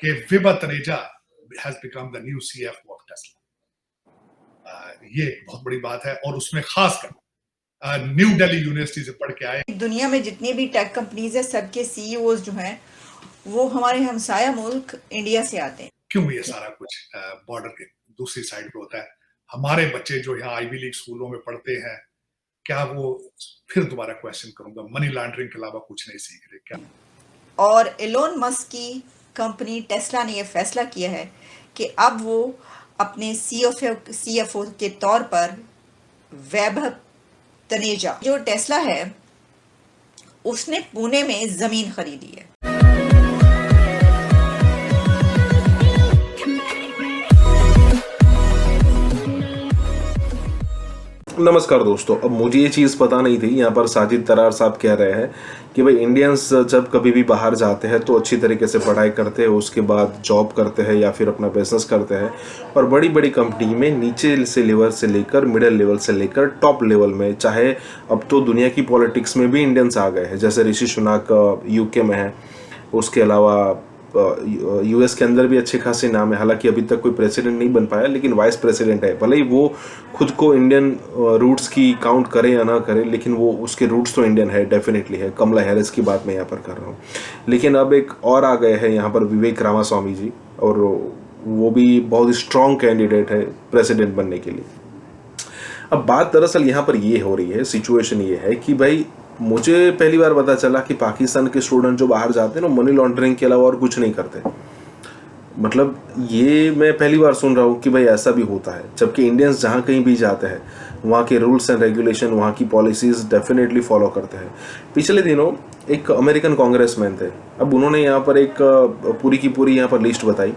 कि Vibha Taneja has become the new CFO of Tesla. ये बहुत बड़ी बात है और उसमें खासकर न्यू दिल्ली यूनिवर्सिटी से पढ़ के आए। दुनिया में जितनी भी टेक कंपनीज है सबके सीईओज जो हैं वो हमारे हमसाया मुल्क इंडिया से आते हैं। क्यों ये सारा कुछ बॉर्डर के दूसरी साइड पे होता है? हमारे बच्चे जो यहाँ आईवी लीग स्कूलों में पढ़ते हैं, क्या वो, फिर दोबारा क्वेश्चन करूंगा, मनी लॉन्ड्रिंग के अलावा कुछ नहीं सीख रहे क्या? और एलोन मस्क की कंपनी टेस्ला ने यह फैसला किया है कि अब वो अपने सीएफओ के तौर पर वैभव तनेजा जो टेस्ला है उसने पुणे में जमीन खरीदी है। नमस्कार दोस्तों, अब मुझे ये चीज़ पता नहीं थी। यहाँ पर साजिद तरार साहब कह रहे हैं कि भाई इंडियंस जब कभी भी बाहर जाते हैं तो अच्छी तरीके से पढ़ाई करते हैं, उसके बाद जॉब करते हैं या फिर अपना बिजनेस करते हैं और बड़ी बड़ी कंपनी में नीचे से लेवल से लेकर मिडिल लेवल से लेकर टॉप लेवल में, चाहे अब तो दुनिया की पॉलिटिक्स में भी इंडियंस आ गए हैं, जैसे ऋषि सुनाक यूके में है, उसके अलावा यूएस के अंदर भी अच्छे खासे नाम है। हालांकि अभी तक कोई प्रेसिडेंट नहीं बन पाया, लेकिन वाइस प्रेसिडेंट है। भले ही वो खुद को इंडियन रूट्स की काउंट करे या ना करे, लेकिन वो उसके रूट्स तो इंडियन है, डेफिनेटली है। कमला हैरिस की बात मैं यहाँ पर कर रहा हूँ। लेकिन अब एक और आ गए हैं यहाँ पर विवेक रामास्वामी जी, और वो भी बहुत स्ट्रॉन्ग कैंडिडेट है प्रेसिडेंट बनने के लिए। अब बात दरअसल यहाँ पर ये हो रही है, सिचुएशन ये है कि भाई मुझे पहली बार पता चला कि पाकिस्तान के स्टूडेंट जो बाहर जाते हैं ना, मनी लॉन्ड्रिंग के अलावा और कुछ नहीं करते। मतलब ये मैं पहली बार सुन रहा हूँ कि भाई ऐसा भी होता है, जबकि इंडियंस जहाँ कहीं भी जाते हैं वहाँ के रूल्स एंड रेगुलेशन, वहाँ की पॉलिसीज़ डेफिनेटली फॉलो करते हैं। पिछले दिनों एक अमेरिकन कांग्रेसमैन थे, अब उन्होंने यहाँ पर एक पूरी की पूरी यहाँ पर लिस्ट बताई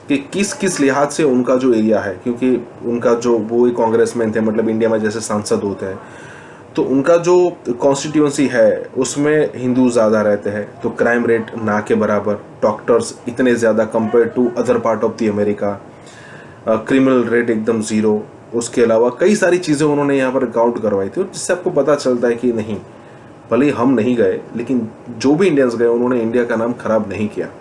कि किस किस लिहाज से उनका जो एरिया है, क्योंकि उनका जो वो एक कांग्रेसमैन थे, मतलब इंडिया में जैसे सांसद होते हैं, तो उनका जो कॉन्स्टिट्यूंसी है उसमें हिंदू ज़्यादा रहते हैं, तो क्राइम रेट ना के बराबर, डॉक्टर्स इतने ज़्यादा compare to other part of the America, criminal rate एकदम ज़ीरो। उसके अलावा कई सारी चीज़ें उन्होंने यहाँ पर काउंट करवाई थी, जिससे आपको पता चलता है कि नहीं, भले ही हम नहीं गए, लेकिन जो भी इंडियंस गए उन्होंने इंडिया का नाम खराब नहीं किया।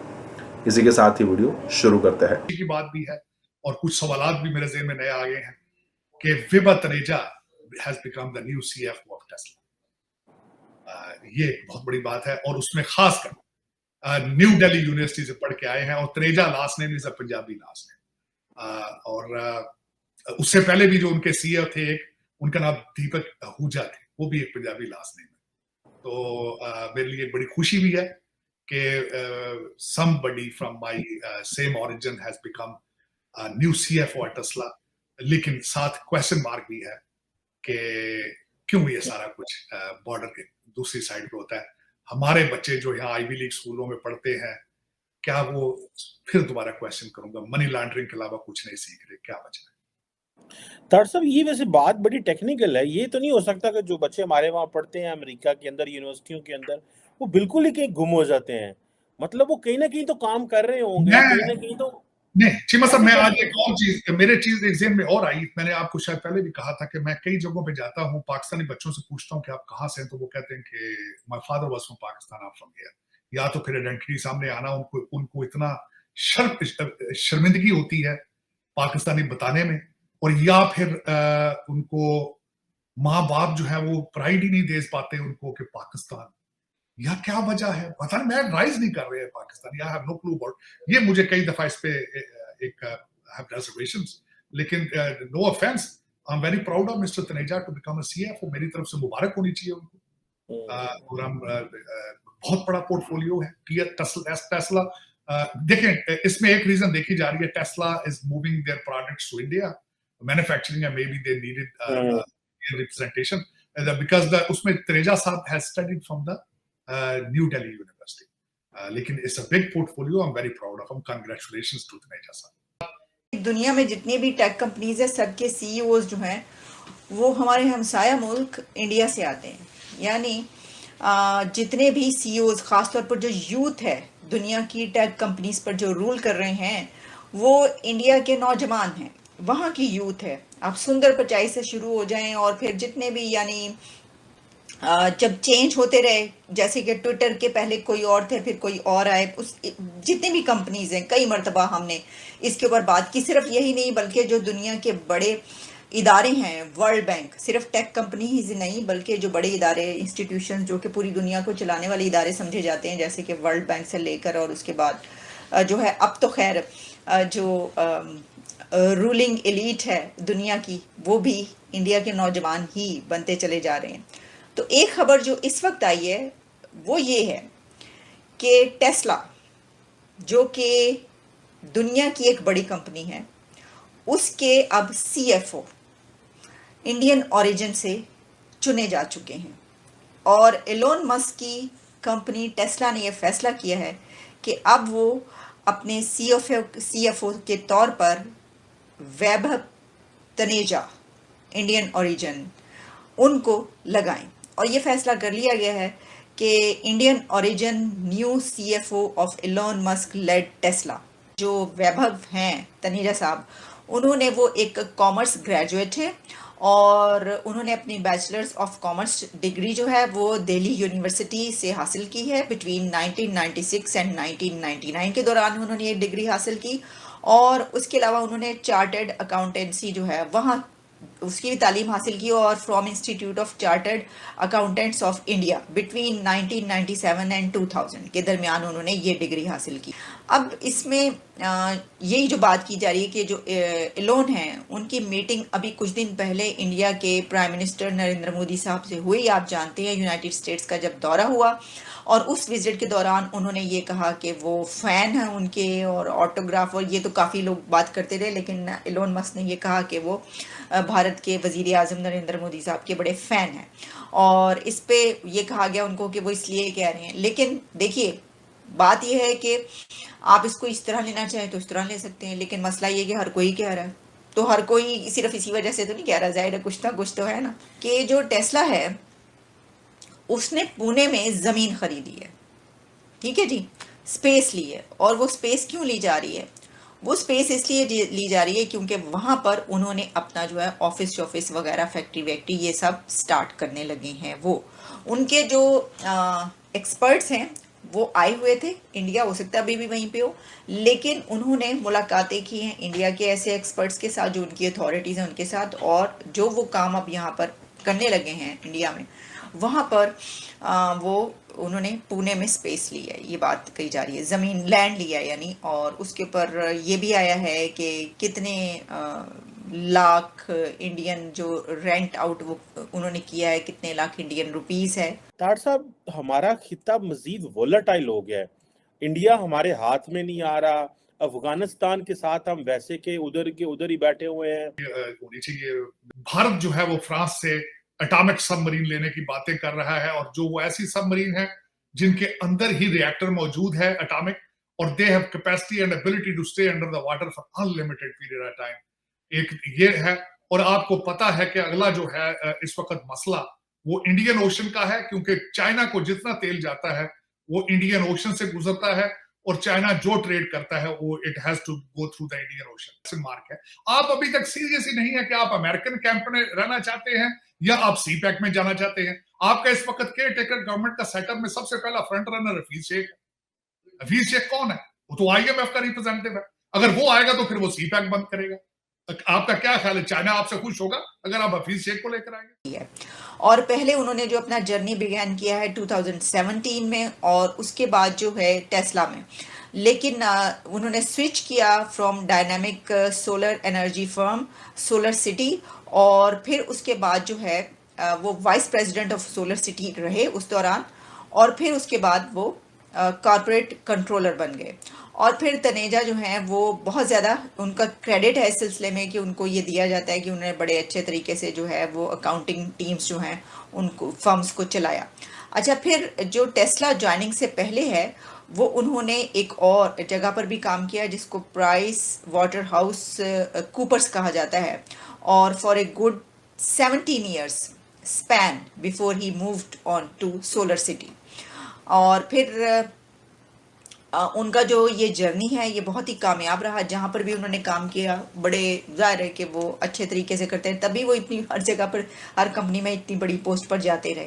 इसी के साथ ही वीडियो शुरू करते हैं। की बात भी है और कुछ सवालात भी मेरे ज़हन में नए आ गए हैं कि Vibha Taneja has become the new CFO of Tesla। ये बहुत बड़ी बात है और उसमें खासकर न्यू दिल्ली यूनिवर्सिटी से पढ़ के आए हैं, और Taneja last name is a Punjabi last name. और उससे पहले भी जो उनके सीईओ थे, एक उनका नाम दीपक आहूजा थे, वो भी एक पंजाबी लास्ट नेम है। तो मेरे लिए बड़ी खुशी भी है कि somebody from my same origin has become a new CFO at Tesla। लेकिन साथ क्वेश्चन मार्क भी है कि क्यों ये सारा कुछ बॉर्डर के दूसरी साइड पे होता है? हमारे बच्चे जो यहाँ आईवी लीग स्कूलों में पढ़ते हैं, क्या वो, फिर दोबारा क्वेश्चन करूंगा, मनी लॉन्ड्रिंग के अलावा कुछ नहीं सीख रहे क्या बच रहा? तार साहब, ये वैसे बात बड़ी टेक्निकल है। ये तो नहीं हो सकता कि जो बच्चे हमारे वहाँ पढ़ते हैं अमेरिका के अंदर, यूनिवर्सिटियों के अंदर, वो बिल्कुल ही कहीं गुम हो जाते हैं। मतलब वो कहीं ना कहीं तो काम कर रहे होंगे, कहीं ना कहीं तो। नहीं चीमा साहब, मैं आज एक और चीज, मेरे चीज एक ज़हन में और आई। मैंने आपको शायद पहले भी कहा था कि मैं कई जगहों पे जाता हूँ, पाकिस्तानी बच्चों से पूछता हूँ कि आप कहाँ से हैं, तो वो कहते हैं कि my father was from Pakistan, आप फ्रॉम हियर। या तो फिर आइडेंटिटी सामने आना, उनको इतना शर्मिंदगी होती है पाकिस्तानी बताने में, और या फिर उनको माँ बाप जो है वो प्राइड ही नहीं दे पाते उनको कि पाकिस्तान, या क्या वजह है पता नहीं। मैं राइज नहीं कर रहे हैं Pakistani, I have no clue about. ये मुझे कई दफा इस पे एक हैव रिजर्वेशंस, लेकिन no offence, I am very proud of mister Taneja to become a CFO. मेरी तरफ से मुबारक होनी चाहिए उनको। और हम बहुत बड़ा पोर्टफोलियो है टेस्ला। देखें, इसमें एक रीजन देखी जा रही है, Tesla is moving their products to India, manufacturing, and maybe they needed representation because उसमें तनेजा साहब has studied from the New Delhi University। लेकिन it's a big portfolio, I'm very proud of him, congratulations to Taneja साहब। दुनिया में जितनी भी tech companies है सबके सीईओज जो हैं वो हमारे हमसाया मुल्क इंडिया से आते हैं। यानी जितने भी सीईओज, खासतौर पर जो यूथ है दुनिया की टेक कंपनीज पर जो रूल कर रहे हैं, वो इंडिया के नौजवान हैं, वहाँ की यूथ है। आप सुंदर पिचाई से शुरू हो जाएं और फिर जितने भी यानी जब चेंज होते रहे, जैसे कि ट्विटर के पहले कोई और थे, फिर कोई और आए, उस जितनी भी कंपनीज हैं, कई मरतबा हमने इसके ऊपर बात की। सिर्फ यही नहीं बल्कि जो दुनिया के बड़े इदारे हैं, वर्ल्ड बैंक, सिर्फ टेक कंपनी ही नहीं बल्कि जो बड़े इदारे, इंस्टीट्यूशन जो कि पूरी दुनिया को चलाने वाले इदारे समझे जाते हैं, जैसे कि वर्ल्ड बैंक से लेकर, और उसके बाद जो है अब तो खैर जो रूलिंग एलीट है दुनिया की, वो भी इंडिया के नौजवान ही बनते चले जा रहे हैं। तो एक खबर जो इस वक्त आई है वो ये है कि टेस्ला, जो कि दुनिया की एक बड़ी कंपनी है, उसके अब सीएफओ इंडियन ओरिजिन से चुने जा चुके हैं। और एलोन मस्क की कंपनी टेस्ला ने यह फैसला किया है कि अब वो अपने सीएफओ के तौर पर वैभव तनेजा, इंडियन ओरिजिन, उनको लगाएं। और ये फैसला कर लिया गया है कि Indian origin new CFO of Elon Musk led Tesla, जो वैभव हैं तनेजा साहब, उन्होंने वो एक कॉमर्स ग्रेजुएट है और उन्होंने अपनी बैचलर्स ऑफ कॉमर्स डिग्री जो है वो दिल्ली यूनिवर्सिटी से हासिल की है। बिटवीन 1996 एंड 1999 के दौरान उन्होंने ये डिग्री हासिल की। और उसके अलावा उन्होंने चार्टर्ड अकाउंटेंसी जो है वहाँ उसकी भी तालीम हासिल की, और from institute of chartered accountants of India between 1997 and 2000 के दरमियान उन्होंने ये डिग्री हासिल की। अब इसमें यही जो बात की जा रही है कि जो एलोन हैं, उनकी मीटिंग अभी कुछ दिन पहले इंडिया के प्राइम मिनिस्टर नरेंद्र मोदी साहब से हुई। आप जानते हैं यूनाइटेड स्टेट्स का जब दौरा हुआ, और उस विजिट के दौरान उन्होंने ये कहा कि वो फ़ैन हैं उनके, और ऑटोग्राफ, और ये तो काफ़ी लोग बात करते रहे, लेकिन एलोन मस्क ने ये कहा कि वो भारत के वज़ीर आज़म नरेंद्र मोदी साहब के बड़े फ़ैन हैं। और इस पे ये कहा गया उनको कि वो इसलिए कह रहे हैं। लेकिन देखिए, बात यह है कि आप इसको इस तरह लेना चाहें तो इस तरह ले सकते हैं, लेकिन मसला ये कि हर कोई कह रहा है, तो हर कोई सिर्फ इसी वजह से तो नहीं कह रहा, ज़ाहिर है कुछ ना कुछ तो है ना। कि जो टेस्ला है उसने पुणे में ज़मीन खरीदी है, ठीक है जी, स्पेस ली है। और वो स्पेस क्यों ली जा रही है? वो स्पेस इसलिए ली जा रही है क्योंकि वहाँ पर उन्होंने अपना जो है ऑफिस वगैरह, फैक्ट्री वैक्ट्री, ये सब स्टार्ट करने लगे हैं। वो उनके जो एक्सपर्ट्स हैं वो आए हुए थे इंडिया, हो सकता है अभी भी वहीं पे हो, लेकिन उन्होंने मुलाकातें की हैं इंडिया के ऐसे एक्सपर्ट्स के साथ जो उनकी अथॉरिटीज़ हैं उनके साथ, और जो वो काम अब यहाँ पर करने लगे हैं इंडिया में, वहाँ पर वो उन्होंने पुणे में स्पेस ली है, ये बात कही जा रही है, ज़मीन, लैंड लिया है यानी। और उसके ऊपर ये भी आया है कि कितने लाख इंडियन जो रेंट आउट वो उन्होंने किया है, कितने लाख इंडियन रुपीस है। तार साहब, हमारा खिता मजीद वोलेटाइल हो गया है, इंडिया हमारे हाथ में नहीं आ रहा, अफगानिस्तान के साथ हम वैसे के उधर ही बैठे हुए हैं। होनी चाहिए। भारत जो है वो फ्रांस से एटॉमिक सबमरीन लेने की बातें कर रहा है, और जो वो ऐसी सबमरीन है जिनके अंदर ही रिएक्टर मौजूद है एटॉमिक, और they have capacity and ability to stay under the water for unlimited period of time. एक ये है। और आपको पता है कि अगला जो है इस वक्त मसला वो इंडियन ओशन का है, क्योंकि चाइना को जितना तेल जाता है वो इंडियन ओशन से गुजरता है, और चाइना जो ट्रेड करता है वो it has to go through the Indian Ocean. Mark है। आप अभी तक सीरियस ही नहीं है कि आप अमेरिकन कैंप में रहना चाहते हैं या आप सी पैक में जाना चाहते हैं। आपका इस वक्त केयर टेकर गवर्नमेंट का सेटअप में सबसे पहला फ्रंट रनर हफीज शेख है। हफीज शेख कौन है? वो तो आईएमएफ का रिप्रेजेंटेटिव है। अगर वो आएगा तो फिर वो सी पैक बंद करेगा। आपका क्या ख्याल है, चाइना आपसे खुश होगा अगर आप हफीज शेख को लेकर आएंगे? और पहले उन्होंने जो अपना जर्नी बिगैन किया है 2017 में, और उसके बाद जो है टेस्ला में, लेकिन उन्होंने स्विच किया from dynamic solar energy firm solar City, और फिर उसके बाद जो है वो vice president of solar city रहे उस दौरान, और फिर उसके बाद वो कॉर्पोरेट कंट्रोलर बन गए। और फिर तनेजा जो हैं वो बहुत ज़्यादा उनका क्रेडिट है इस सिलसिले में कि उनको ये दिया जाता है कि उन्होंने बड़े अच्छे तरीके से जो है वो अकाउंटिंग टीम्स जो हैं उनको फर्म्स को चलाया। अच्छा, फिर जो टेस्ला ज्वाइनिंग से पहले है वो उन्होंने एक और जगह पर भी काम किया जिसको प्राइस वाटर हाउस कूपर्स कहा जाता है, और for a good 17 years span before he moved on to Solar City. और फिर उनका जो ये जर्नी है ये बहुत ही कामयाब रहा। जहाँ पर भी उन्होंने काम किया, बड़े ज़ाहिर है कि वो अच्छे तरीके से करते हैं, तभी वो इतनी हर जगह पर, हर कंपनी में इतनी बड़ी पोस्ट पर जाते रहे।